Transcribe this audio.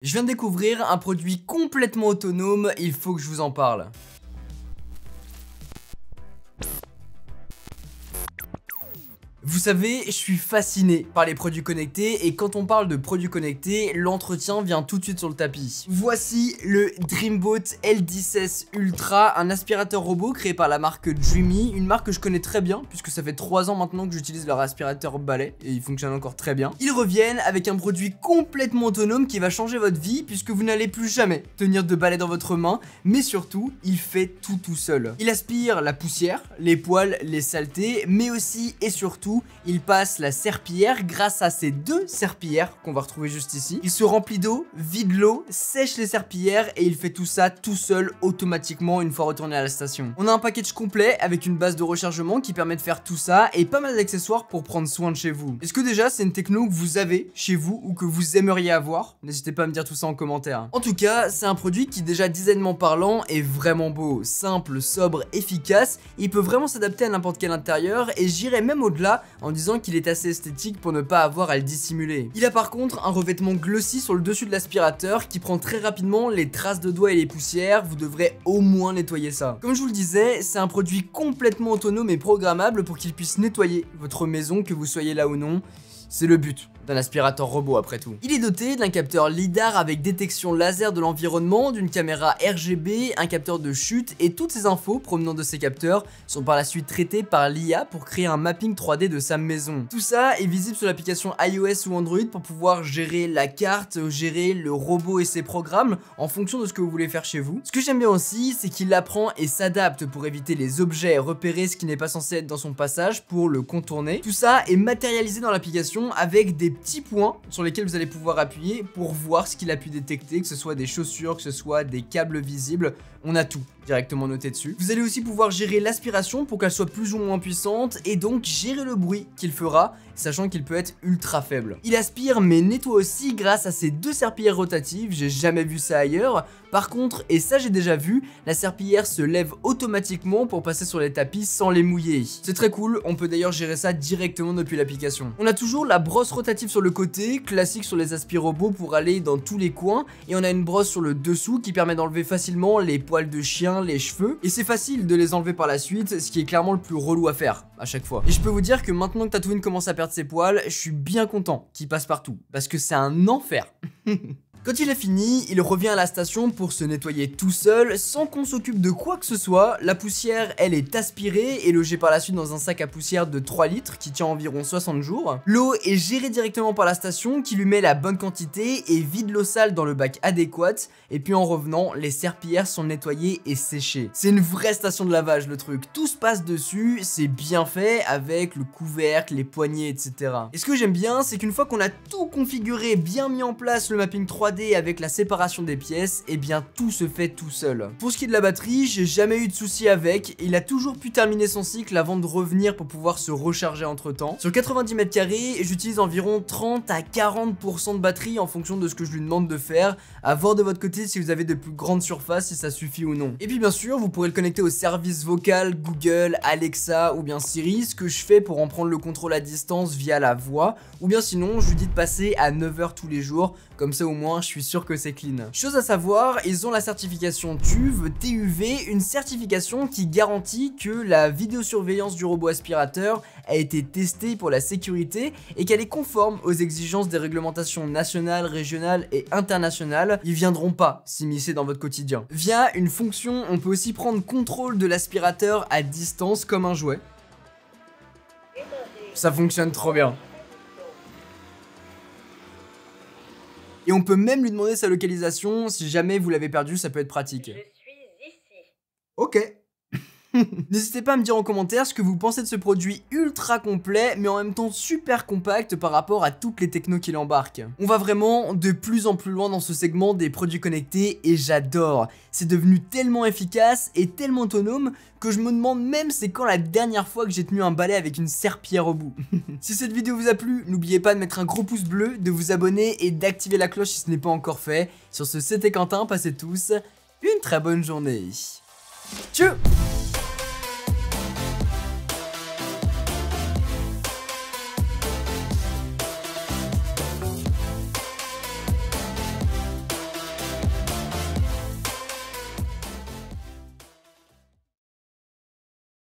Je viens de découvrir un produit complètement autonome, il faut que je vous en parle. Vous savez, je suis fasciné par les produits connectés et quand on parle de produits connectés, l'entretien vient tout de suite sur le tapis. Voici le Dreambot L10S Ultra, un aspirateur robot créé par la marque Dreamy, une marque que je connais très bien puisque ça fait 3 ans maintenant que j'utilise leur aspirateur balai et il fonctionne encore très bien. Ils reviennent avec un produit complètement autonome qui va changer votre vie puisque vous n'allez plus jamais tenir de balai dans votre main, mais surtout, il fait tout seul. Il aspire la poussière, les poils, les saletés, mais aussi et surtout il passe la serpillière grâce à ces 2 serpillières qu'on va retrouver juste ici. Il se remplit d'eau, vide l'eau, sèche les serpillières et il fait tout ça tout seul automatiquement une fois retourné à la station. On a un package complet avec une base de rechargement qui permet de faire tout ça et pas mal d'accessoires pour prendre soin de chez vous. Est-ce que déjà c'est une techno que vous avez chez vous ou que vous aimeriez avoir? N'hésitez pas à me dire tout ça en commentaire. En tout cas, c'est un produit qui déjà designement parlant est vraiment beau, simple, sobre, efficace. Il peut vraiment s'adapter à n'importe quel intérieur et j'irais même au-delà en disant qu'il est assez esthétique pour ne pas avoir à le dissimuler. Il a par contre un revêtement glossy sur le dessus de l'aspirateur qui prend très rapidement les traces de doigts et les poussières, vous devrez au moins nettoyer ça. Comme je vous le disais, c'est un produit complètement autonome et programmable pour qu'il puisse nettoyer votre maison, que vous soyez là ou non. C'est le but d'un aspirateur robot après tout. Il est doté d'un capteur lidar avec détection laser de l'environnement, d'une caméra RGB, un capteur de chute et toutes ces infos provenant de ces capteurs sont par la suite traitées par l'IA pour créer un mapping 3D de sa maison. Tout ça est visible sur l'application iOS ou Android pour pouvoir gérer la carte, gérer le robot et ses programmes en fonction de ce que vous voulez faire chez vous. Ce que j'aime bien aussi, c'est qu'il apprend et s'adapte pour éviter les objets, repérer ce qui n'est pas censé être dans son passage pour le contourner. Tout ça est matérialisé dans l'application avec des petits points sur lesquels vous allez pouvoir appuyer pour voir ce qu'il a pu détecter, que ce soit des chaussures, que ce soit des câbles visibles, on a tout directement noté dessus. Vous allez aussi pouvoir gérer l'aspiration pour qu'elle soit plus ou moins puissante et donc gérer le bruit qu'il fera, sachant qu'il peut être ultra faible. Il aspire mais nettoie aussi grâce à ces 2 serpillières rotatives, j'ai jamais vu ça ailleurs. Par contre, et ça j'ai déjà vu, la serpillière se lève automatiquement pour passer sur les tapis sans les mouiller. C'est très cool, on peut d'ailleurs gérer ça directement depuis l'application. On a toujours la brosse rotative sur le côté, classique sur les aspiro-robots pour aller dans tous les coins, et on a une brosse sur le dessous qui permet d'enlever facilement les poils de chien, les cheveux, et c'est facile de les enlever par la suite, ce qui est clairement le plus relou à faire à chaque fois. Et je peux vous dire que maintenant que Tatooine commence à perdre ses poils, je suis bien content qu'il passe partout, parce que c'est un enfer. Quand il est fini, il revient à la station pour se nettoyer tout seul, sans qu'on s'occupe de quoi que ce soit. La poussière, elle est aspirée et logée par la suite dans un sac à poussière de 3 litres qui tient environ 60 jours. L'eau est gérée directement par la station qui lui met la bonne quantité et vide l'eau sale dans le bac adéquat. Et puis en revenant, les serpillières sont nettoyées et séchées. C'est une vraie station de lavage le truc, tout se passe dessus, c'est bien fait avec le couvercle, les poignées, etc. Et ce que j'aime bien, c'est qu'une fois qu'on a tout configuré, bien mis en place le mapping 3D avec la séparation des pièces, et bien tout se fait tout seul. Pour ce qui est de la batterie, j'ai jamais eu de soucis avec, il a toujours pu terminer son cycle avant de revenir pour pouvoir se recharger entre temps. Sur 90 mètres carrés, j'utilise environ 30 à 40% de batterie en fonction de ce que je lui demande de faire, à voir de votre côté si vous avez de plus grandes surfaces, si ça suffit ou non. Et puis bien sûr, vous pourrez le connecter au service vocal Google, Alexa ou bien Siri, ce que je fais pour en prendre le contrôle à distance via la voix, ou bien sinon je lui dis de passer à 9h tous les jours, comme ça au moins je suis sûr que c'est clean. Chose à savoir, ils ont la certification TUV, une certification qui garantit que la vidéosurveillance du robot aspirateur a été testée pour la sécurité et qu'elle est conforme aux exigences des réglementations nationales, régionales et internationales. Ils viendront pas s'immiscer dans votre quotidien. Via une fonction, on peut aussi prendre contrôle de l'aspirateur à distance comme un jouet. Ça fonctionne trop bien. Et on peut même lui demander sa localisation, si jamais vous l'avez perdu, ça peut être pratique. Je suis ici. Ok. N'hésitez pas à me dire en commentaire ce que vous pensez de ce produit ultra complet mais en même temps super compact par rapport à toutes les technos qu'il embarque. On va vraiment de plus en plus loin dans ce segment des produits connectés et j'adore. C'est devenu tellement efficace et tellement autonome que je me demande même c'est quand la dernière fois que j'ai tenu un balai avec une serpillière au bout. Si cette vidéo vous a plu, n'oubliez pas de mettre un gros pouce bleu, de vous abonner et d'activer la cloche si ce n'est pas encore fait. Sur ce, c'était Quentin, passez tous une très bonne journée. Tchou!